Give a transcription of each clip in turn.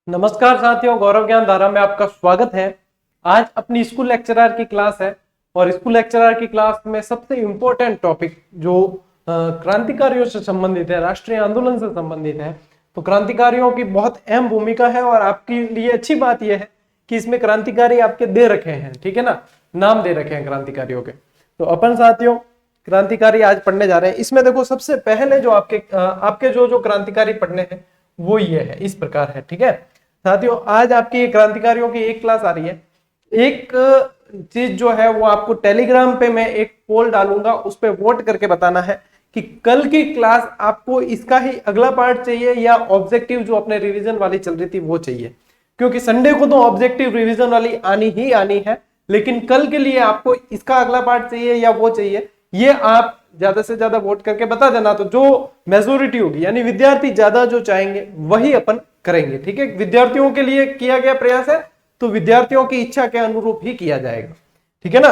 नमस्कार साथियों, गौरव ज्ञान धारा में आपका स्वागत है। आज अपनी स्कूल लेक्चरर की क्लास है और स्कूल लेक्चरर की क्लास में सबसे इम्पोर्टेंट टॉपिक जो क्रांतिकारियों से संबंधित है, राष्ट्रीय आंदोलन से संबंधित है। तो क्रांतिकारियों की बहुत अहम भूमिका है और आपके लिए अच्छी बात यह है कि इसमें क्रांतिकारी आपके दे रखे हैं, ठीक है ना, नाम दे रखे हैं क्रांतिकारियों के। तो अपन साथियों क्रांतिकारी आज पढ़ने जा रहे हैं। इसमें देखो सबसे पहले जो आपके जो क्रांतिकारी पढ़ने हैं वो ये है, इस प्रकार है, ठीक है साथियों। आज आपकी क्रांतिकारियों की एक क्लास आ रही है। एक चीज जो है वो आपको टेलीग्राम पे मैं एक पोल डालूंगा, उस पर वोट करके बताना है कि कल की क्लास आपको इसका ही अगला पार्ट चाहिए या ऑब्जेक्टिव जो अपने रिवीजन वाली चल रही थी वो चाहिए। क्योंकि संडे को तो ऑब्जेक्टिव रिवीजन वाली आनी ही आनी है, लेकिन कल के लिए आपको इसका अगला पार्ट चाहिए या वो चाहिए, ये आप ज्यादा से ज्यादा वोट करके बता देना। तो जो मेजोरिटी होगी यानी विद्यार्थी ज्यादा जो चाहेंगे वही अपन करेंगे, ठीक है। विद्यार्थियों के लिए किया गया प्रयास है तो विद्यार्थियों की इच्छा के अनुरूप ही किया जाएगा, ठीक है ना।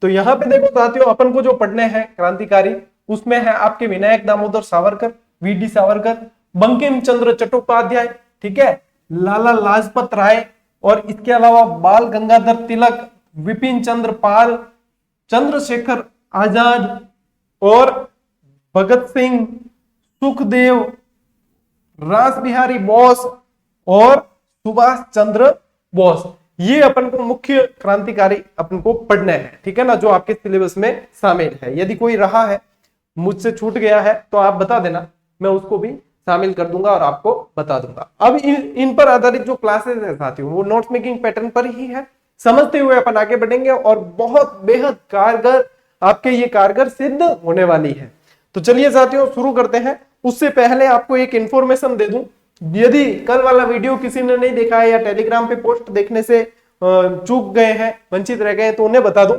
तो यहाँ पे देखो साथियों, अपन को जो पढ़ने हैं क्रांतिकारी, उसमें है आपके विनायक दामोदर सावरकर, वीडी सावरकर, बंकिम चंद्र चट्टोपाध्याय, ठीक है, लाला लाजपत राय, और इसके अलावा बाल गंगाधर तिलक, विपिन चंद्र पाल, चंद्रशेखर आजाद और भगत सिंह, सुखदेव, रास बिहारी बोस और सुभाष चंद्र बोस। ये अपन को मुख्य क्रांतिकारी अपन को पढ़ने हैं, ठीक है ना, जो आपके सिलेबस में शामिल है। यदि कोई रहा है, मुझसे छूट गया है तो आप बता देना, मैं उसको भी शामिल कर दूंगा और आपको बता दूंगा। अब इन पर आधारित जो क्लासेस है साथियों, वो नोट्स मेकिंग पैटर्न पर ही है। समझते हुए अपन आगे बढ़ेंगे और बहुत बेहद कारगर आपके ये कारगर सिद्ध होने वाली है। तो चलिए साथियों शुरू करते हैं। उससे पहले आपको एक इंफॉर्मेशन दे दूं, यदि कल वाला वीडियो किसी ने नहीं देखा है या टेलीग्राम पे पोस्ट देखने से चूक गए हैं, वंचित रह गए हैं, तो उन्हें बता दूं,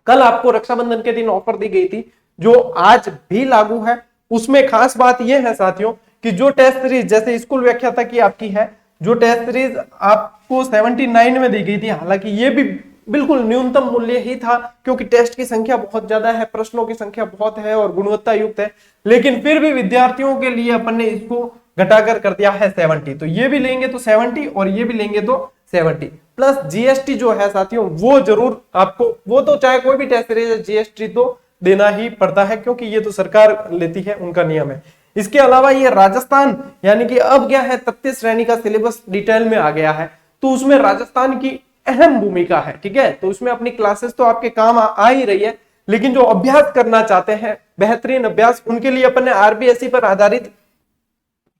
कल आपको रक्षाबंधन के दिन ऑफर दी गई थी जो आज भी लागू है। उसमें खास बात यह है साथियों कि जो टेस्ट सीरीज जैसे स्कूल व्याख्याता की आपकी है, जो टेस्ट सीरीज आपको 79 में दी गई थी, हालांकि ये भी बिल्कुल न्यूनतम मूल्य ही था क्योंकि टेस्ट की संख्या बहुत ज्यादा है, प्रश्नों की संख्या बहुत है और गुणवत्ता युक्त है, लेकिन फिर भी विद्यार्थियों के लिए अपन ने इसको घटाकर कर दिया है 70। तो ये भी लेंगे तो 70 और ये भी लेंगे तो 70 प्लस जीएसटी जो है साथियों वो जरूर आपको, वो तो चाहे कोई भी टेस्ट सीरीज जीएसटी तो देना ही पड़ता है क्योंकि ये तो सरकार लेती है, उनका नियम है। इसके अलावा ये राजस्थान यानी कि अब क्या है, तृतीय श्रेणी का सिलेबस डिटेल में आ गया है, तो उसमें राजस्थान की अहम भूमिका है, ठीक है। तो उसमें अपनी क्लासेस तो आपके काम आ ही रही है, लेकिन जो अभ्यास करना चाहते हैं बेहतरीन अभ्यास, उनके लिए अपन ने आरबीएसई पर आधारित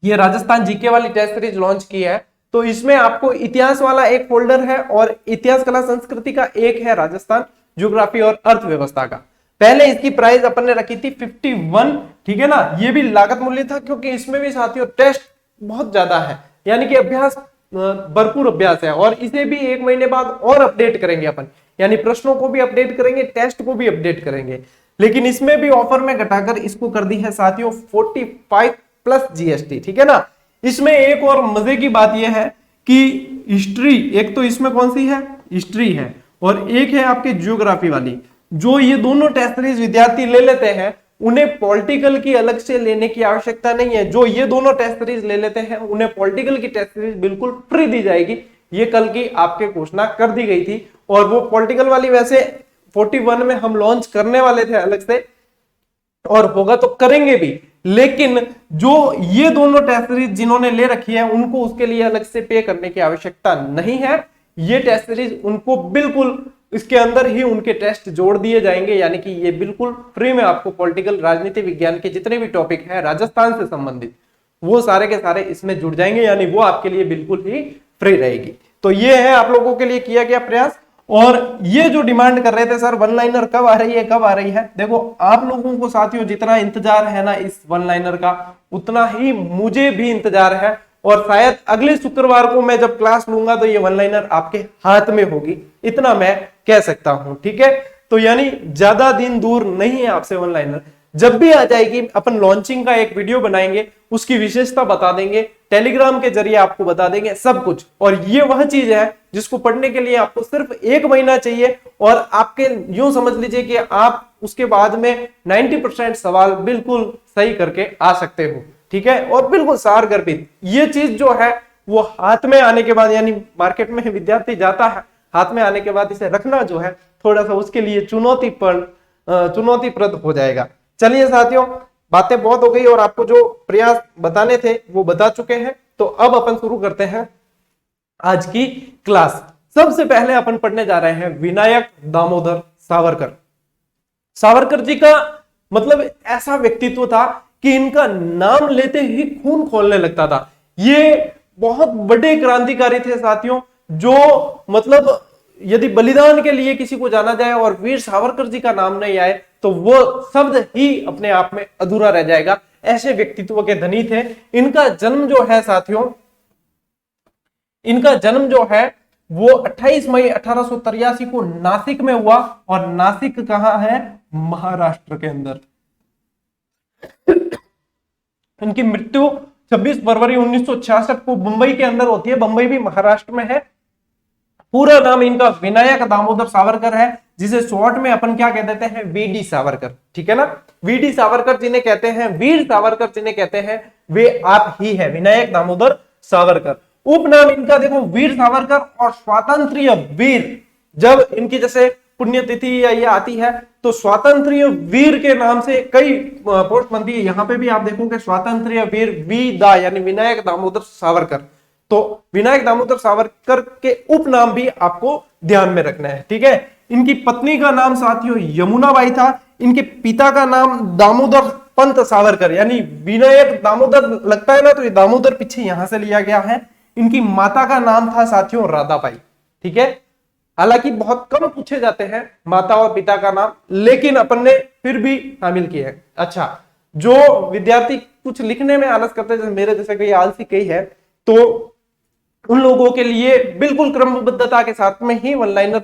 ये राजस्थान जीके वाली टेस्ट सीरीज लॉन्च की है। तो इसमें आपको इतिहास वाला एक फोल्डर है और इतिहास कला संस्कृति का एक है, राजस्थान ज्योग्राफी और अर्थव्यवस्था का। पहले इसकी प्राइस अपन ने रखी थी 51, ठीक है ना, ये भी लागत मूल्य था क्योंकि इसमें भी साथियों टेस्ट बहुत ज्यादा है, यानी कि अभ्यास भरपूर अभ्यास है और इसे भी 1 महीने बाद और अपडेट करेंगे अपन, यानी प्रश्नों को भी अपडेट करेंगे, टेस्ट को भी अपडेट करेंगे। लेकिन इसमें भी ऑफर में घटाकर इसको कर दी है साथियों 45 प्लस जीएसटी, ठीक है ना। इसमें एक और मजे की बात यह है कि हिस्ट्री, एक तो इसमें कौन सी है, हिस्ट्री है, और एक है आपकी ज्योग्राफी वाली। जो ये दोनों टेस्ट सीरीज विद्यार्थी ले लेते हैं उन्हें पॉलिटिकल की अलग से लेने की आवश्यकता नहीं है। जो ये दोनों टेस्ट सीरीज ले लेते हैं उन्हें पॉलिटिकल की टेस्ट सीरीज बिल्कुल फ्री दी जाएगी, ये कल की आपके घोषणा कर दी गई थी। और वो पॉलिटिकल वाली वैसे 41 में हम लॉन्च करने वाले थे अलग से, और होगा तो करेंगे भी, लेकिन जो ये दोनों टेस्ट सीरीज जिन्होंने ले रखी है उनको उसके लिए अलग से पे करने की आवश्यकता नहीं है। ये टेस्ट सीरीज उनको बिल्कुल इसके अंदर ही उनके टेस्ट जोड़ दिए जाएंगे, यानी कि ये बिल्कुल फ्री में आपको पॉलिटिकल राजनीति विज्ञान के जितने भी टॉपिक है राजस्थान से संबंधित वो सारे के सारे इसमें जुड़ जाएंगे, यानी वो आपके लिए बिल्कुल ही फ्री रहेगी। तो ये है आप लोगों के लिए किया गया प्रयास। और ये जो डिमांड कर रहे थे सर वन लाइनर कब आ रही है, कब आ रही है, देखो आप लोगों को साथियों जितना इंतजार है ना इस वन लाइनर का, उतना ही मुझे भी इंतजार है। और शायद अगले शुक्रवार को मैं जब क्लास लूंगा तो ये वन लाइनर आपके हाथ में होगी, इतना मैं कह सकता हूं, ठीक है। तो यानी ज्यादा दिन दूर नहीं है आपसे वन लाइनर। जब भी आ जाएगी अपन लॉन्चिंग का एक वीडियो बनाएंगे, उसकी विशेषता बता देंगे, टेलीग्राम के जरिए आपको बता देंगे सब कुछ। और ये वह चीज है जिसको पढ़ने के लिए आपको सिर्फ 1 महीना चाहिए और आपके यूं समझ लीजिए कि आप उसके बाद में 90% सवाल बिल्कुल सही करके आ सकते हो, ठीक है। और बिल्कुल सार गर्भित ये चीज जो है वो हाथ में आने के बाद, यानी मार्केट में विद्यार्थी जाता है, हाथ में आने के बाद इसे रखना जो है थोड़ा सा उसके लिए चुनौतीप्रद हो जाएगा। चलिए साथियों, बातें बहुत हो गई और आपको जो प्रयास बताने थे वो बता चुके हैं। तो अब अपन शुरू करते हैं आज की क्लास। सबसे पहले अपन पढ़ने जा रहे हैं विनायक दामोदर सावरकर। सावरकर जी का मतलब ऐसा व्यक्तित्व था कि इनका नाम लेते ही खून खौलने लगता था। ये बहुत बड़े क्रांतिकारी थे साथियों, जो मतलब यदि बलिदान के लिए किसी को जाना जाए और वीर सावरकर जी का नाम नहीं आए तो वो शब्द ही अपने आप में अधूरा रह जाएगा। ऐसे व्यक्तित्व के धनी थे। इनका जन्म जो है साथियों, इनका जन्म जो है वो 28 मई 1883 को नासिक में हुआ। और नासिक कहां है? महाराष्ट्र के अंदर। इनकी मृत्यु 26 फरवरी 1966 को मुंबई के अंदर होती है। मुंबई भी महाराष्ट्र में है। पूरा नाम इनका विनायक दामोदर सावरकर है, जिसे शॉर्ट में अपन क्या कह देते हैं? वीडी सावरकर। ठीक है ना? वीडी सावरकर जिन्हें कहते हैं, वीर सावरकर जिन्हें कहते हैं, वे आप ही है, विनायक दामोदर सावरकर। उपनाम इनका देखो वीर सावरकर और स्वातंत्र्य वीर। जब इनकी जैसे पुण्यतिथि या ये आती है तो स्वातंत्र्य वीर के नाम से कई पोस्ट बनती है। यहां पे भी आप देखोगे स्वातंत्र्य वीर वीदा, यानी विनायक दामोदर सावरकर। तो विनायक दामोदर सावरकर के उपनाम भी आपको ध्यान में रखना है। ठीक है? इनकी पत्नी का नाम साथियों यमुनाबाई था। इनके पिता का नाम दामोदर पंत सावरकर, यानी विनायक दामोदर लगता है ना, तो ये दामोदर पीछे यहां से लिया गया है। इनकी माता का नाम था साथियों राधाबाई। ठीक है? हालांकि बहुत कम पूछे जाते हैं माता और पिता का नाम, लेकिन अपन ने फिर भी शामिल किया है। अच्छा, जो विद्यार्थी कुछ लिखने में आलस करते हैं, जैसे मेरे जैसे कोई आलसी कई है, तो उन लोगों के लिए बिल्कुल क्रमबद्धता के साथ में ही वन लाइनर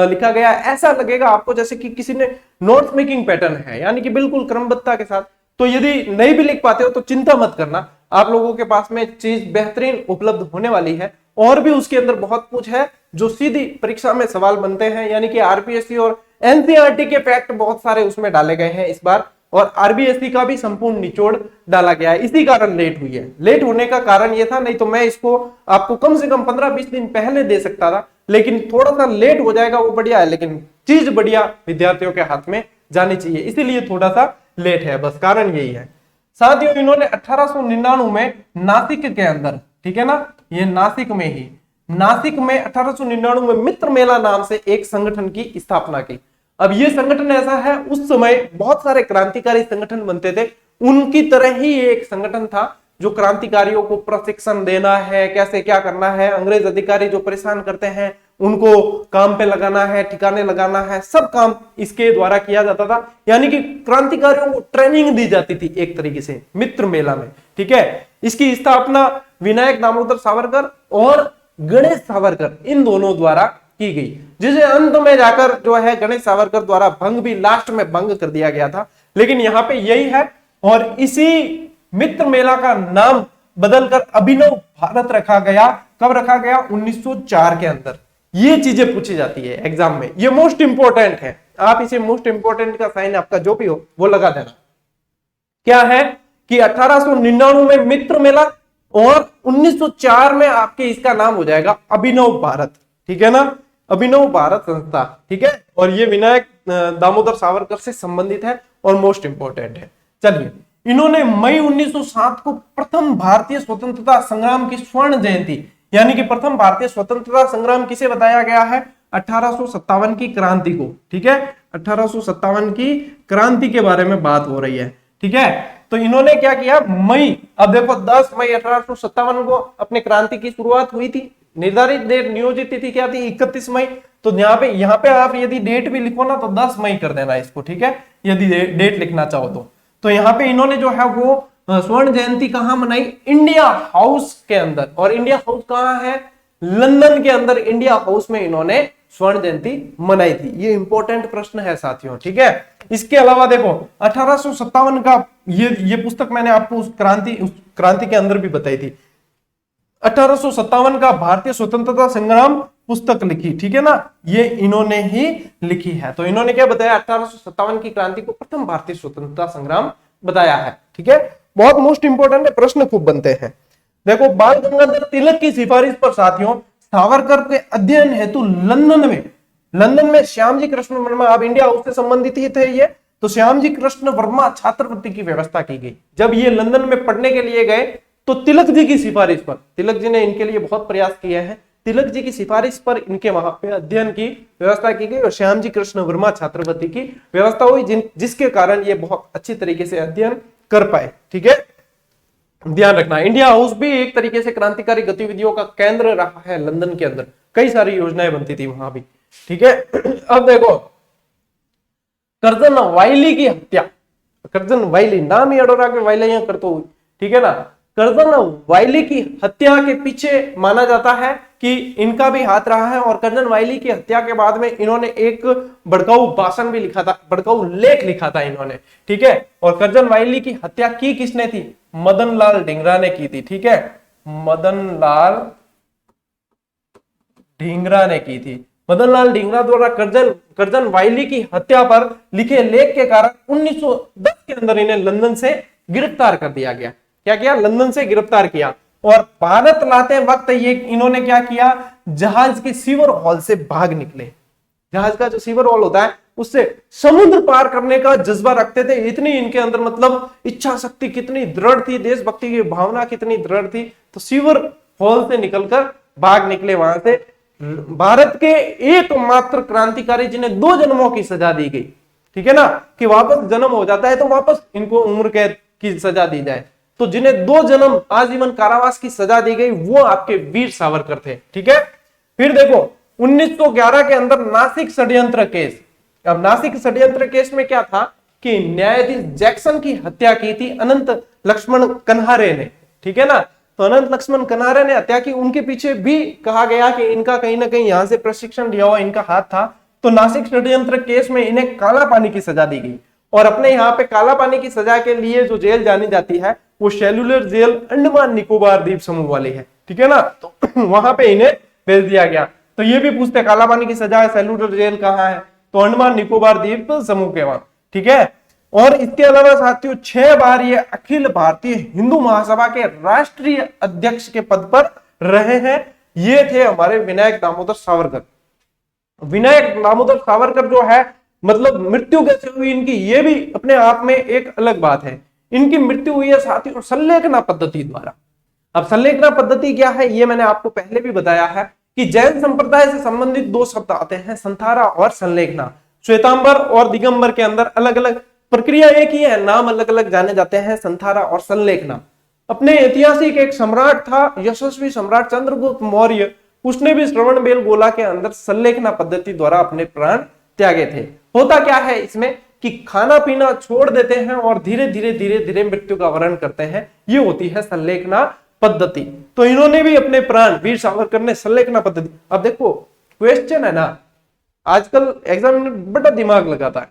लिखा गया। ऐसा लगेगा आपको जैसे कि किसी ने नोट्स मेकिंग पैटर्न है, यानी कि बिल्कुल क्रमबद्धता के साथ। तो यदि नहीं भी लिख पाते हो तो चिंता मत करना, आप लोगों के पास में चीज बेहतरीन उपलब्ध होने वाली है। और भी उसके अंदर बहुत कुछ है जो सीधी परीक्षा में सवाल बनते हैं, यानी कि आरपीएससी और एनसीईआरटी के फैक्ट बहुत सारे उसमें डाले गए हैं इस बार, और आरबीएससी का भी संपूर्ण निचोड़ डाला गया है। इसी कारण लेट हुई है। लेट होने का कारण यह था, नहीं तो मैं इसको आपको कम से कम 15-20 दिन पहले दे सकता था, लेकिन थोड़ा सा लेट हो जाएगा वो बढ़िया है, लेकिन चीज बढ़िया विद्यार्थियों के हाथ में जानी चाहिए, इसीलिए थोड़ा सा लेट है, बस कारण यही है। साथियों, इन्होंने 1899 में नासिक के अंदर, ठीक है ना, ये नासिक में ही, नासिक में 1899 में मित्र मेला नाम से एक संगठन की स्थापना की। अब ये संगठन ऐसा है, उस समय बहुत सारे क्रांतिकारी संगठन बनते थे, उनकी तरह ही ये एक संगठन था जो क्रांतिकारियों को प्रशिक्षण देना है, कैसे क्या करना है, अंग्रेज अधिकारी जो परेशान करते हैं उनको काम पे लगाना है, ठिकाने लगाना है, सब काम इसके द्वारा किया जाता था। यानी कि क्रांतिकारियों को ट्रेनिंग दी जाती थी एक तरीके से मित्र मेला में। ठीक है? इसकी स्थापना विनायक दामोदर सावरकर और गणेश सावरकर इन दोनों द्वारा की गई, जिसे अंत में जाकर जो है गणेश सावरकर द्वारा भंग भी लास्ट में भंग कर दिया गया था। लेकिन यहाँ पे यही है, और इसी मित्र मेला का नाम बदलकर अभिनव भारत रखा गया। कब रखा गया? 1904 के अंदर। ये चीजें पूछी जाती है एग्जाम में, ये मोस्ट इंपोर्टेंट है। आप इसे मोस्ट इंपोर्टेंट का साइन आपका जो भी हो वो लगा देना। क्या है कि 1899 में मित्र मेला और 1904 में आपके इसका नाम हो जाएगा अभिनव भारत। ठीक है ना? अभिनव भारत संस्था। ठीक है? और ये विनायक दामोदर सावरकर से संबंधित है और मोस्ट इंपोर्टेंट है। चलिए, इन्होंने मई 1907 को प्रथम भारतीय स्वतंत्रता संग्राम की स्वर्ण जयंती, यानी कि प्रथम भारतीय स्वतंत्रता संग्राम किसे बताया गया है? 1857 की क्रांति को। ठीक है? 1857 की क्रांति के बारे में बात हो रही है। ठीक है? तो इन्होंने क्या किया? मई, अब देखो 10 मई 1857 को अपने क्रांति की शुरुआत हुई थी। निर्धारित डेट नियोजित तिथि क्या थी? 31 मई। तो यहाँ पे आप यदि डेट भी लिखो ना तो 10 मई कर देना इसको। ठीक है? यदि डेट लिखना चाहो तो यहाँ पे इन्होंने जो है वो स्वर्ण जयंती कहां मनाई? इंडिया हाउस के अंदर। और इंडिया हाउस कहां है? लंदन के अंदर इंडिया हाउस में इन्होंने स्वर्ण जयंती मनाई थी। ये इंपॉर्टेंट प्रश्न है साथियों। ठीक है? इसके अलावा देखो 1857 का ये पुस्तक मैंने आपको उस क्रांति के अंदर भी बताई थी। 1857 का भारतीय स्वतंत्रता संग्राम पुस्तक लिखी। ठीक है ना? ये इन्होंने ही लिखी है। तो इन्होंने क्या बताया? 1857 की क्रांति को प्रथम भारतीय स्वतंत्रता संग्राम बताया है। ठीक है? बहुत मोस्ट इंपोर्टेंट है, प्रश्न खूब बनते हैं। देखो, बाल गंगाधर तिलक की सिफारिश पर साथियों सावरकर के अध्ययन हेतु लंदन में श्यामजी कृष्ण वर्मा, अब इंडिया हाउस से संबंधित ही थे ये, तो श्यामजी कृष्ण वर्मा छात्रवृत्ति की व्यवस्था की गई। जब ये लंदन में पढ़ने के लिए गए तो तिलक जी की सिफारिश पर, तिलक जी ने इनके लिए बहुत प्रयास किए हैं, तिलक जी की सिफारिश पर इनके वहां पे अध्ययन की व्यवस्था की गई और श्यामजी कृष्ण वर्मा छात्रवृत्ति की व्यवस्था हुई, जिसके कारण ये बहुत अच्छी तरीके से अध्ययन कर पाए। ठीक है, ध्यान रखना, इंडिया हाउस भी एक तरीके से क्रांतिकारी गतिविधियों का केंद्र रहा है लंदन के अंदर, कई सारी योजनाएं बनती थी वहां भी। ठीक है, अब देखो, कर्जन वाइली की हत्या, कर्जन वाइली नाम ही अडोरा के वाइलियां करतो हुई, ठीक है ना, कर्जन वाइली की हत्या के पीछे माना जाता है कि इनका भी हाथ रहा है, और कर्जन वाइली की हत्या के बाद में इन्होंने एक भड़काऊ भाषण भी लिखा था, भड़काऊ लेख लिखा था इन्होंने। ठीक है, और कर्जन वाइली की हत्या की किसने थी? मदन लाल ढींगरा ने की थी। ठीक है, मदन लाल ढींगरा ने की थी। मदन लाल ढींगरा द्वारा कर्जन वाइली की हत्या पर लिखे लेख के कारण 1910 के अंदर इन्हें लंदन से गिरफ्तार कर दिया गया। क्या किया? लंदन से गिरफ्तार किया, और भारत लाते वक्त ये इन्होंने क्या किया? जहाज के सीवर हॉल से भाग निकले। जहाज का जो सीवर हॉल होता है उससे समुद्र पार करने का जज्बा रखते थे, इतनी इनके अंदर मतलब इच्छा शक्ति कितनी दृढ़ थी, देशभक्ति की भावना कितनी दृढ़ थी, तो सीवर हॉल से निकलकर भाग निकले वहां से। भारत के एकमात्र क्रांतिकारी जिन्हें 2 जन्मों की सजा दी गई, ठीक है ना, कि वापस जन्म हो जाता है तो वापस इनको उम्र कैद की सजा दी जाए, तो जिन्हें 2 जन्म आजीवन कारावास की सजा दी गई वो आपके वीर सावरकर थे। ठीक है, फिर देखो 1911 के अंदर नासिक षड्यंत्र केस। अब नासिक षड्यंत्र केस में क्या था कि न्यायाधीश जैक्सन की हत्या की थी अनंत लक्ष्मण कन्हारे ने। ठीक है ना, तो अनंत लक्ष्मण कन्हारे ने हत्या की, उनके पीछे भी कहा गया कि इनका कहीं ना कहीं यहां से प्रशिक्षण लिया हुआ इनका हाथ था, तो नासिक षड्यंत्र केस में इन्हें काला पानी की सजा दी गई, और अपने यहाँ पे काला पानी की सजा के लिए जो जेल जानी जाती है वो सेल्यूलर जेल अंडमान निकोबार द्वीप समूह वाली है। ठीक है ना, तो वहां पे इन्हें भेज दिया गया। तो ये भी पूछते काला पानी की सजा है, सेल्यूलर जेल कहाँ है, तो अंडमान निकोबार द्वीप समूह के वहां। ठीक है, और इसके अलावा साथियों 6 बार ये अखिल भारतीय हिंदू महासभा के राष्ट्रीय अध्यक्ष के पद पर रहे हैं। ये थे हमारे विनायक दामोदर सावरकर। विनायक दामोदर सावरकर जो है मतलब मृत्यु कैसे हुई इनकी, ये भी अपने आप में एक अलग बात है। इनकी मृत्यु हुई है साथियों संलेखना पद्धति द्वारा। अब संलेखना पद्धति क्या है ये मैंने आपको पहले भी बताया है कि जैन संप्रदाय से संबंधित 2 शब्द आते हैं, संथारा और संलेखना। श्वेतांबर और दिगंबर के अंदर अलग अलग प्रक्रिया एक ही है, नाम अलग अलग जाने जाते हैं, संथारा और संलेखना। अपने ऐतिहासिक एक सम्राट था यशस्वी सम्राट चंद्रगुप्त मौर्य, उसने भी श्रवण बेलगोला के अंदर संलेखना पद्धति द्वारा अपने प्राण त्यागे थे। होता क्या है इसमें कि खाना पीना छोड़ देते हैं और धीरे धीरे मृत्यु का वरण करते हैं, ये होती है संलेखना पद्धति। तो इन्होंने भी अपने प्राण, वीर सावरकर ने संलेखना पद्धति। अब देखो क्वेश्चन है ना, आजकल एग्जामिनर बड़ा दिमाग लगाता है,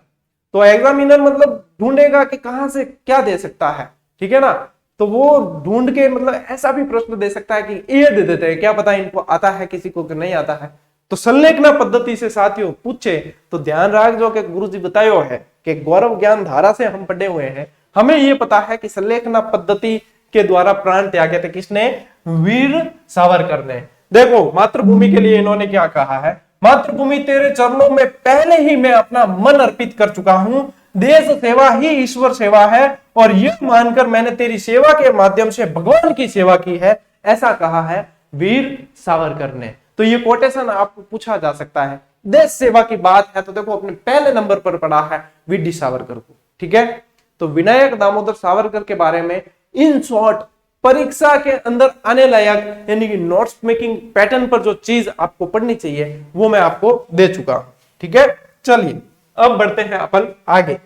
तो एग्जामिनर मतलब ढूंढेगा कि कहां से क्या दे सकता है। ठीक है ना, तो वो ढूंढ के मतलब ऐसा भी प्रश्न दे सकता है कि ये दे देते हैं, क्या पता इनको आता है किसी को कि नहीं आता है। तो संलेखना पद्धति से साथियों पूछे तो ध्यान रख जो कि गुरुजी बतायो है कि गौरव ज्ञान धारा से हम पढ़े हुए हैं, हमें ये पता है कि संलेखना पद्धति के द्वारा प्राण त्यागे थे किसने? वीर सावरकर ने। देखो मातृभूमि के लिए इन्होंने क्या कहा है, मातृभूमि तेरे चरणों में पहले ही मैं अपना मन अर्पित कर चुका हूं, देश सेवा ही ईश्वर सेवा है और यह मानकर मैंने तेरी सेवा के माध्यम से भगवान की सेवा की है, ऐसा कहा है वीर सावरकर ने। तो ये कोटेशन आपको पूछा जा सकता है। देश सेवा की बात है तो देखो अपने पहले नंबर पर पड़ा है वीडी सावरकर को। ठीक है, तो विनायक दामोदर सावरकर के बारे में इन शॉर्ट परीक्षा के अंदर आने लायक यानी कि नोट्स मेकिंग पैटर्न पर जो चीज आपको पढ़नी चाहिए वो मैं आपको दे चुका हूं। ठीक है, चलिए अब बढ़ते हैं अपन आगे।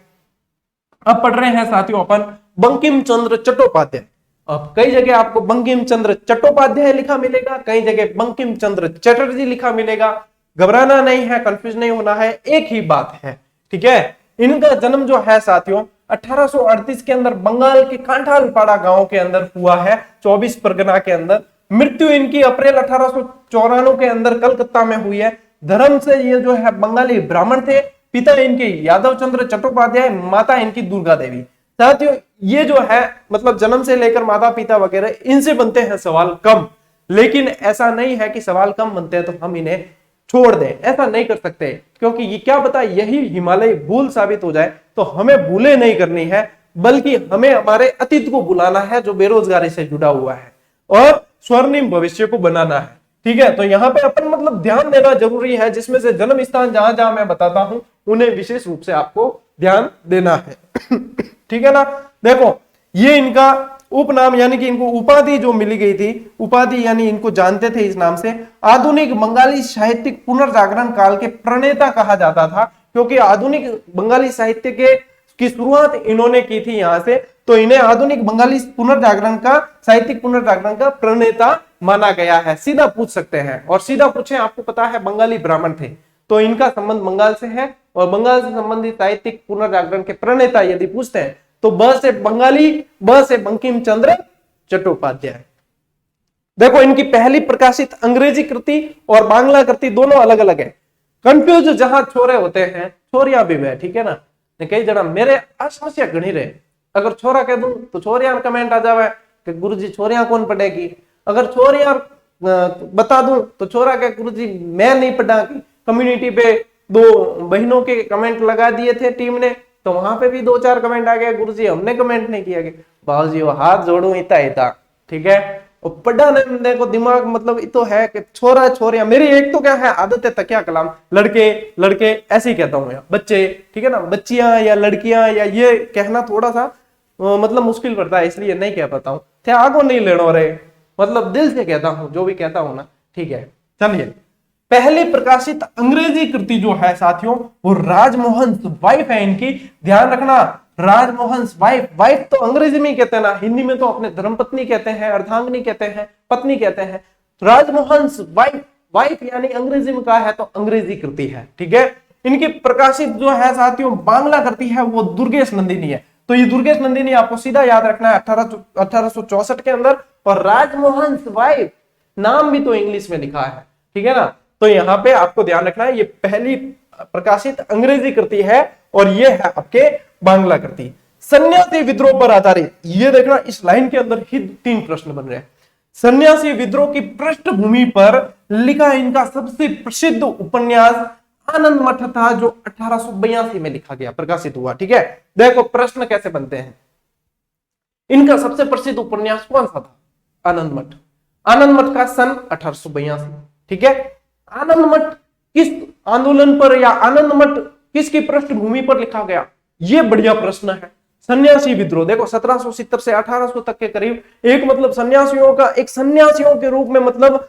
अब पढ़ रहे हैं साथियों अपन बंकिम चंद्र चट्टोपाध्याय। अब कई जगह आपको बंकिम चंद्र चट्टोपाध्याय लिखा मिलेगा, कई जगह बंकिम चंद्र चटर्जी लिखा मिलेगा। घबराना नहीं है, कंफ्यूज नहीं होना है, एक ही बात है। ठीक है, इनका जन्म जो है साथियों 1838 के अंदर बंगाल के कांठालपाड़ा गांव के अंदर हुआ है, 24 परगना के अंदर। मृत्यु इनकी अप्रैल 1894 के अंदर कलकत्ता में हुई है। धर्म से ये जो है बंगाली ब्राह्मण थे। पिता इनके यादव चंद्र चट्टोपाध्याय, माता इनकी दुर्गा देवी। साथियों ये जो है मतलब जन्म से लेकर माता पिता वगैरह इनसे बनते हैं सवाल कम, लेकिन ऐसा नहीं है कि सवाल कम बनते हैं तो हम इन्हें छोड़ दें, ऐसा नहीं कर सकते, क्योंकि ये क्या पता यही हिमालय भूल साबित हो जाए। तो हमें भूले नहीं करनी है, बल्कि हमें हमारे अतीत को बुलाना है जो बेरोजगारी से जुड़ा हुआ है, और स्वर्णिम भविष्य को बनाना है। ठीक है, तो यहाँ पे अपन मतलब ध्यान देना जरूरी है, जिसमें से जन्म स्थान जहां जहां मैं बताता हूं उन्हें विशेष रूप से आपको ध्यान देना है। ठीक है ना। देखो ये इनका उपनाम यानी कि इनको उपाधि जो मिली गई थी, उपाधि यानी इनको जानते थे इस नाम से, आधुनिक बंगाली साहित्यिक पुनर्जागरण काल के प्रणेता कहा जाता था, क्योंकि आधुनिक बंगाली साहित्य के की शुरुआत इन्होंने की थी यहां से, तो इन्हें आधुनिक बंगाली पुनर्जागरण का साहित्यिक पुनर्जागरण का प्रणेता माना गया है। सीधा पूछ सकते हैं, और सीधा पूछे, आपको पता है बंगाली ब्राह्मण थे तो इनका संबंध बंगाल से है, और बंगाल से संबंधित साहित्यिक पुनर्जागरण के प्रणेता यदि पूछते हैं तो ब से बंगाली, ब से बंकिम चंद्र चट्टोपाध्याय। देखो इनकी पहली प्रकाशित अंग्रेजी कृति और बांग्ला कृति दोनों अलग अलग है। कंफ्यूज जहां छोरे होते हैं, छोरियां भी वे, ठीक है ना। कई जना मेरे समस्या घनी रहे, अगर छोरा कह दूं तो छोरियां कमेंट आ जावे कि गुरुजी छोरियां कौन पढ़ेगी, अगर छोरियां बता दूं तो छोरा कह गुरुजी मैं नहीं पढ़ागी। कम्युनिटी पे 2 बहनों के कमेंट लगा दिए थे टीम ने, तो वहां पे भी 2-4 कमेंट आ गए, गुरुजी हमने कमेंट नहीं किया। बाबूजी वो हाथ जोड़ू इतना इतना, ठीक है। और पढ़ाने को दिमाग मतलब तो है कि छोरा छोरियां, मेरी एक तो क्या है आदत है तकिया कलाम, लड़के लड़के ऐसे ही कहता हूँ यार, बच्चे, ठीक है ना, बच्चियां या लड़कियां, या ये कहना थोड़ा सा मतलब मुश्किल पड़ता है, इसलिए नहीं कह पाता हूँ। थे आगो नहीं लेनो रहे, मतलब दिल से कहता हूँ जो भी कहता हूँ ना, ठीक है। चलिए पहली प्रकाशित अंग्रेजी कृति जो है साथियों वो राजमोहन वाइफ है इनकी, ध्यान रखना। राजमोहन वाइफ, वाइफ तो अंग्रेजी में ही कहते हैं ना, हिंदी में तो अपने धर्मपत्नी कहते हैं, अर्धांगिनी कहते हैं, पत्नी कहते हैं। राजमोहन वाइफ, वाइफ यानी अंग्रेजी में कहा है तो अंग्रेजी कृति है, ठीक है। इनकी प्रकाशित जो है साथियों बांग्ला कृति है वो दुर्गेश नंदिनी है। तो ये दुर्गेश नंदिनी आपको सीधा याद रखना है 1864 के अंदर, और राजमोहन वाइफ नाम भी तो इंग्लिश में लिखा है, ठीक है ना। तो यहाँ पे आपको ध्यान रखना है ये पहली प्रकाशित अंग्रेजी कृति है, और ये है आपके बांग्ला कृति। सन्यासी विद्रोह पर आधारित, ये देखना इस लाइन के अंदर ही 3 प्रश्न बन रहे हैं। सन्यासी विद्रोह की पृष्ठभूमि पर लिखा इनका सबसे प्रसिद्ध उपन्यास आनंद मठ था, जो 1882 में लिखा गया, प्रकाशित हुआ, ठीक है। देखो प्रश्न कैसे बनते हैं, इनका सबसे प्रसिद्ध उपन्यास कौन सा था? आनंद मठ। आनंद मठ का सन 1882, ठीक है। आनंद मठ किस आंदोलन पर या आनंद मठ किसकी पृष्ठभूमि पर लिखा गया, यह बढ़िया प्रश्न है। सन्यासी विद्रोह, देखो 1770 से 1800 तक के करीब एक मतलब सन्यासियों का, एक सन्यासियों के रूप में मतलब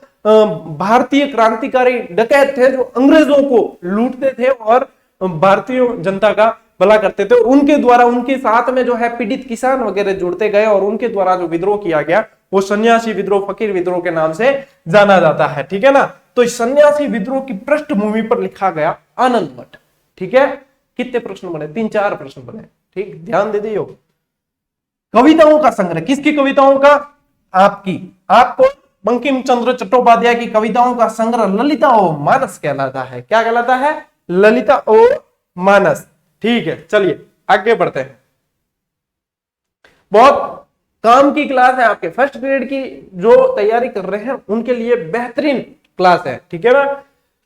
भारतीय क्रांतिकारी डकैत थे जो अंग्रेजों को लूटते थे और भारतीय जनता का भला करते थे, और उनके द्वारा उनके साथ में जो है पीड़ित किसान वगैरह जुड़ते गए, और उनके द्वारा जो विद्रोह किया गया वो सन्यासी विद्रोह, फकीर विद्रोह के नाम से जाना जाता है, ठीक है ना। तो इस सन्यासी विद्रोह की पृष्ठभूमि पर लिखा गया आनंद मठ, ठीक है। कितने प्रश्न बने? 3-4 प्रश्न बने, ठीक, ध्यान दे दियो। कविताओं का संग्रह, किसकी कविताओं का? आपकी, आपको बंकिम चंद्र चट्टोपाध्याय की कविताओं का संग्रह ललिता ओ मानस कहलाता है। क्या कहलाता है? ललिता ओ मानस, ठीक है। चलिए आगे बढ़ते हैं। बहुत काम की क्लास है, आपके फर्स्ट ग्रेड की जो तैयारी कर रहे हैं उनके लिए बेहतरीन क्लास है, ठीक है ना।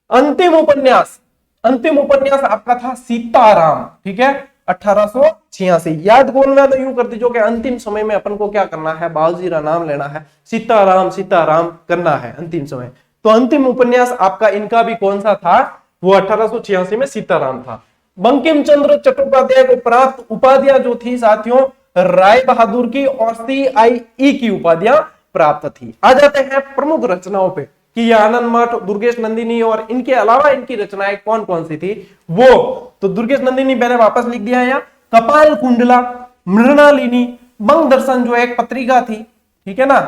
अंतिम उपन्यास, अंतिम उपन्यास आपका था सीताराम, ठीक है, 1886। याद कौन में तो यूं कर दीजिए कि अंतिम समय में अपन को क्या करना है, बाबूजी का नाम लेना है, सीताराम सीताराम करना है अंतिम समय। तो अंतिम उपन्यास आपका इनका भी कौन सा था? वो 1886 में सीताराम था। बंकिम चंद्र चट्टोपाध्याय को प्राप्त उपाधियां जो थी साथियों, राय बहादुर की और CIE की उपाधियां प्राप्त थी। आ जाते हैं प्रमुख रचनाओं पे कि ये आनंद मठ, दुर्गेश नंदिनी और इनके अलावा इनकी रचनाएं कौन कौन सी थी। वो तो दुर्गेश नंदिनी मैंने वापस लिख दिया है यहाँ, कपाल कुंडला, मृणालिनी, बंग दर्शन जो एक पत्रिका थी, ठीक है ना,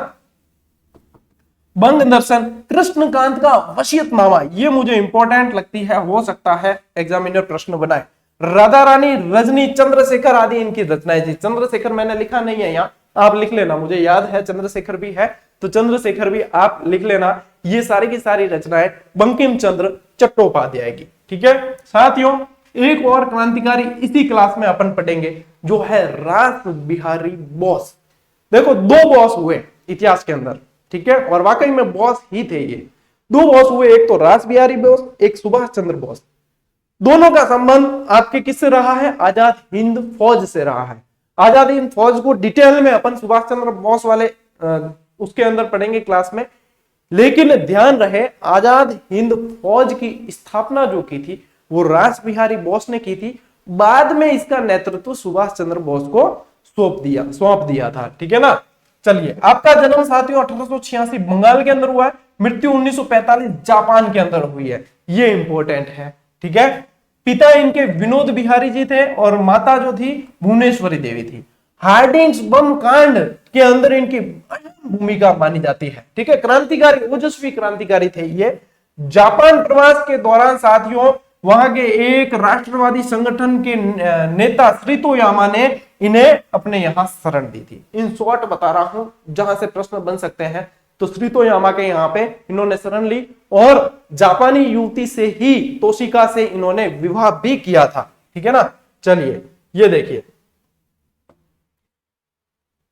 बंग दर्शन, कृष्णकांत का वसीयतनामा, ये मुझे इंपॉर्टेंट लगती है, हो सकता है एग्जामिनर प्रश्न बनाए। राधा रानी, रजनी, चंद्रशेखर आदि इनकी रचनाएं थी। चंद्रशेखर मैंने लिखा नहीं है यहाँ, आप लिख लेना, मुझे याद है चंद्रशेखर भी है, तो चंद्रशेखर भी आप लिख लेना। ये सारी की सारी रचनाएं बंकिम चंद्र चट्टोपाध्याय की, ठीक है। साथियों एक और क्रांतिकारी इसी क्लास में अपन पढ़ेंगे, जो है रास बिहारी बोस। देखो, दो बॉस हुए इतिहास के अंदर, ठीक है, और वाकई में बॉस ही थे ये। दो बॉस हुए, एक तो रास बिहारी बोस, एक सुभाष चंद्र बोस। दोनों का संबंध आपके किससे रहा है? आजाद हिंद फौज से रहा है। आजाद हिंद फौज को डिटेल में अपन सुभाष चंद्र बोस वाले उसके अंदर पढ़ेंगे क्लास में। लेकिन ध्यान रहे, आजाद हिंद फौज की स्थापना जो की थी वो रास बिहारी बोस ने की थी। बाद में इसका नेतृत्व सुभाष चंद्र बोस को सौंप दिया था, ठीक है ना। चलिए, आपका जन्म साथियों 1886 बंगाल के अंदर हुआ है, मृत्यु 1945 जापान के अंदर हुई है। ये इंपॉर्टेंट है, ठीक है। पिता इनके विनोद बिहारी जी थे और माता जो थी भुवनेश्वरी देवी थी। हार्डिंग्स बम कांड के अंदर इनकी भूमिका मानी जाती है, ठीक है। क्रांतिकारी, ओजस्वी क्रांतिकारी थे ये। जापान प्रवास के दौरान साथियों वहां के एक राष्ट्रवादी संगठन के नेता श्री तोयामा ने इन्हें अपने यहां शरण दी थी। इन शॉर्ट बता रहा हूं, जहां से प्रश्न बन सकते हैं। तो श्री तोयामा के यहाँ पे इन्होंने शरण ली और जापानी युवती से ही, तोशिका से इन्होंने विवाह भी किया था, ठीक है ना। चलिए, ये देखिए,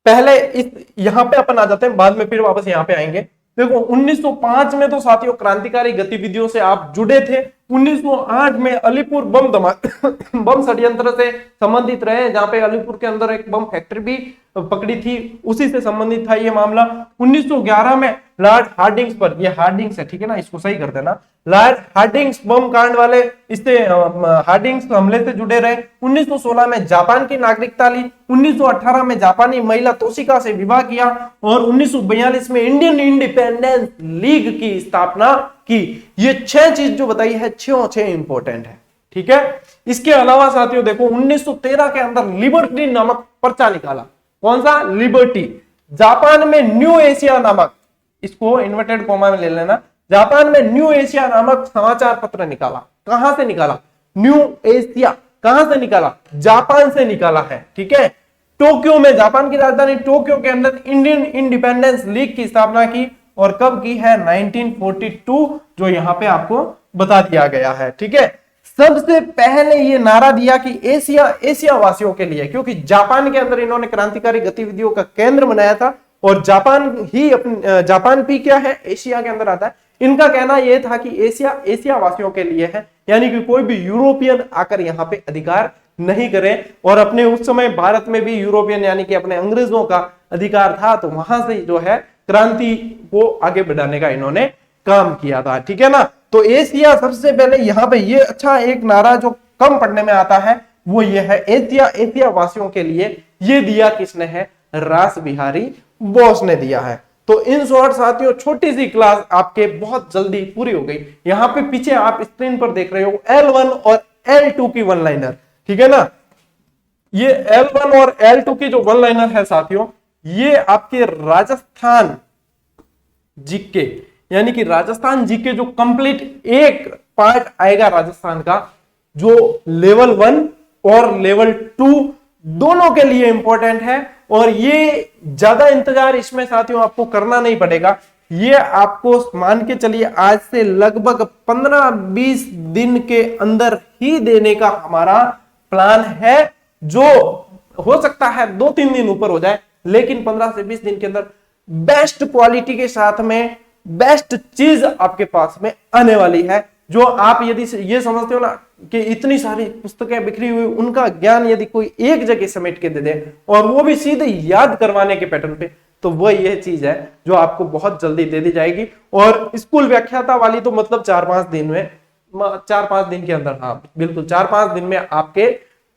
पहले इस यहां पे अपन आ जाते हैं, बाद में फिर वापस यहां पे आएंगे। देखो, 1905 में तो साथियों क्रांतिकारी गतिविधियों से आप जुड़े थे। 1908 में अलीपुर बम षड्यंत्र से संबंधित रहे, जहां पे अलीपुर के अंदर एक बम फैक्ट्री भी पकड़ी थी, उसी से संबंधित था ये मामला। 1911 में लॉर्ड हार्डिंग्स पर, ये हार्डिंग्स है, ठीक है ना, इसको सही कर देना, लॉर्ड हार्डिंग्स बम कांड वाले इससे हार्डिंग्स हमले से जुड़े रहे। 1916 में जापान की नागरिकता ली। 1918 में जापानी महिला तोशिका से विवाह किया और 1942 में इंडियन इंडिपेंडेंस लीग की स्थापना की। ये 6 चीज जो बताई है, 6 इंपॉर्टेंट है, ठीक है। इसके अलावा साथियों देखो, 1913 के अंदर लिबर्टी नामक पर्चा निकाला। कौन सा? लिबर्टी। जापान में न्यू एशिया नामक, इसको इन्वर्टेड कॉमा में ले लेना, जापान में न्यू एशिया नामक समाचार पत्र निकाला। कहां से निकाला? न्यू एशिया कहां से निकाला? जापान से निकाला है, ठीक है। टोक्यो में, जापान की राजधानी टोक्यो के अंदर इंडियन इंडिपेंडेंस लीग की स्थापना की, और कब की है? 1942, जो यहां पे आपको बता दिया गया है, ठीक है। सबसे पहले ये नारा दिया कि एशिया वासियों के लिए, क्योंकि जापान के अंदर इन्होंने क्रांतिकारी गतिविधियों का केंद्र बनाया था, और जापान भी क्या है? एशिया के अंदर आता है। इनका कहना यह था कि एशिया वासियों के लिए है, यानी कि कोई भी यूरोपियन आकर यहाँ पे अधिकार नहीं करे। और अपने उस समय भारत में भी यूरोपियन यानी कि अपने अंग्रेजों का अधिकार था, तो वहां से जो है क्रांति को आगे बढ़ाने का इन्होंने काम किया था, ठीक है ना। तो एशिया सबसे पहले यहाँ पे ये अच्छा एक नारा जो कम पढ़ने में आता है वो ये है, एशिया वासियों के लिए। ये दिया किसने है? रास बिहारी बोस ने दिया है। तो इन शॉर्ट साथियों, छोटी सी क्लास आपके बहुत जल्दी पूरी हो गई। यहाँ पे पीछे आप स्क्रीन पर देख रहे हो L1 और L2 की वन लाइनर, ठीक है ना। ये L1 और L2 की जो वन लाइनर है साथियों, ये आपके राजस्थान जीके, यानी कि राजस्थान जीके जो कंप्लीट एक पार्ट आएगा राजस्थान का, जो लेवल 1 और लेवल 2 दोनों के लिए इंपॉर्टेंट है। और ये ज्यादा इंतजार इसमें साथियों आपको करना नहीं पड़ेगा। ये आपको मान के चलिए आज से लगभग 15-20 दिन के अंदर ही देने का हमारा प्लान है, जो हो सकता है 2-3 दिन ऊपर हो जाए, लेकिन 15 से 20 दिन के अंदर बेस्ट क्वालिटी के साथ में बेस्ट चीज आपके पास में आने वाली है। जो आप यदि ये समझते हो ना कि इतनी सारी पुस्तकें बिखरी हुई, उनका ज्ञान यदि कोई एक जगह समेट के दे दे और वो भी सीधे याद करवाने के पैटर्न पे, तो वह यह चीज है जो आपको बहुत जल्दी दे दी जाएगी। और स्कूल व्याख्याता वाली तो मतलब 4-5 दिन में, 4-5 दिन के अंदर, हाँ बिल्कुल 4-5 दिन में आपके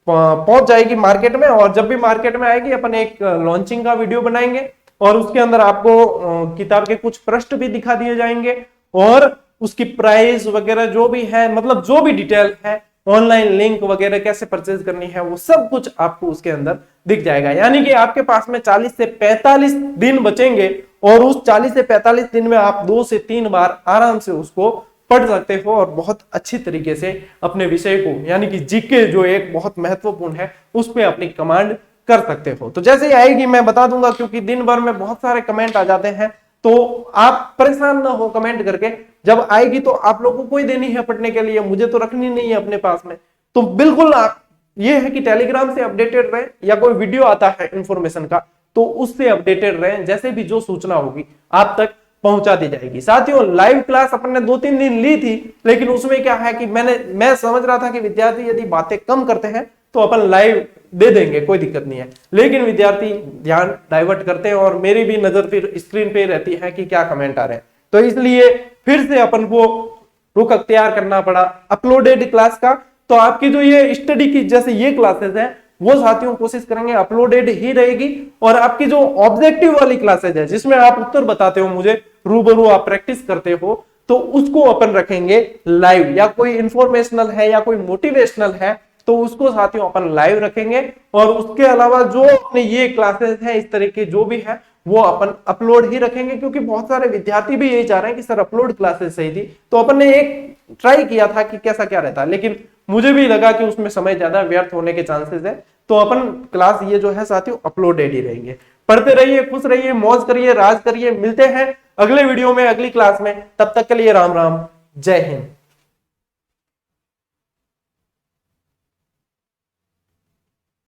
पहुंच जाएगी मार्केट में। और जब भी मार्केट में आएगी अपन एक लॉन्चिंग का वीडियो बनाएंगे और उसके अंदर आपको किताब के कुछ पृष्ठ भी दिखा दिए जाएंगे और उसकी प्राइस वगैरह जो भी है, मतलब जो भी डिटेल है, ऑनलाइन लिंक वगैरह कैसे परचेज करनी है, वो सब कुछ आपको उसके अंदर दिख जाएगा। यानी कि आपके पास में 40 से 45 दिन बचेंगे और उस 40 से 45 दिन में आप 2 से 3 बार आराम से उसको पढ़ सकते हो और बहुत अच्छी तरीके से अपने विषय को, यानी कि जीके जो एक बहुत महत्वपूर्ण है, उस पर अपनी कमांड कर सकते हो। तो जैसे ही आएगी मैं बता दूंगा, क्योंकि दिन भर में बहुत सारे कमेंट आ जाते हैं, तो आप परेशान ना हो कमेंट करके। जब आएगी तो आप लोगों को ही देनी है पढ़ने के लिए, मुझे तो रखनी नहीं है अपने पास में। तो बिल्कुल आप ये है कि टेलीग्राम से अपडेटेड रहें, या कोई वीडियो आता है इंफॉर्मेशन का तो उससे अपडेटेड रहें, जैसे भी जो सूचना होगी आप तक पहुंचा दी जाएगी। साथियों, लाइव क्लास अपन ने 2-3 दिन ली थी, लेकिन उसमें क्या है कि मैं समझ रहा था कि विद्यार्थी यदि बातें कम करते हैं तो अपन लाइव दे देंगे, कोई दिक्कत नहीं है, लेकिन विद्यार्थी ध्यान डाइवर्ट करते हैं और मेरी भी नजर फिर स्क्रीन पे रहती है कि क्या कमेंट आ रहे हैं, तो इसलिए फिर से अपन को रुख अख्तियार करना पड़ा अपलोडेड क्लास का। तो आपकी जो ये स्टडी की जैसे ये क्लासेस है वो साथियों कोशिश करेंगे अपलोडेड ही रहेगी, और आपकी जो ऑब्जेक्टिव वाली क्लासेस है जिसमें आप उत्तर बताते हो मुझे रूबरू, आप प्रैक्टिस करते हो, तो उसको अपन रखेंगे लाइव, या कोई इंफॉर्मेशनल है या कोई मोटिवेशनल है तो उसको साथियों अपन लाइव रखेंगे। और उसके अलावा जो अपने ये क्लासेस हैं इस तरह के जो भी है वो अपन अपलोड ही रखेंगे, क्योंकि बहुत सारे विद्यार्थी भी यही चाह रहे हैं कि सर अपलोड क्लासेस सही थी। तो अपन ने एक ट्राई किया था कि कैसा क्या रहता है, लेकिन मुझे भी लगा कि उसमें समय ज्यादा व्यर्थ होने के चांसेस है, तो अपन क्लास ये जो है साथियों अपलोडेड ही रहेंगे। पढ़ते रहिए, खुश रहिए, मौज करिए, राज करिए। मिलते हैं अगले वीडियो में, अगली क्लास में। तब तक के लिए राम राम, जय हिंद।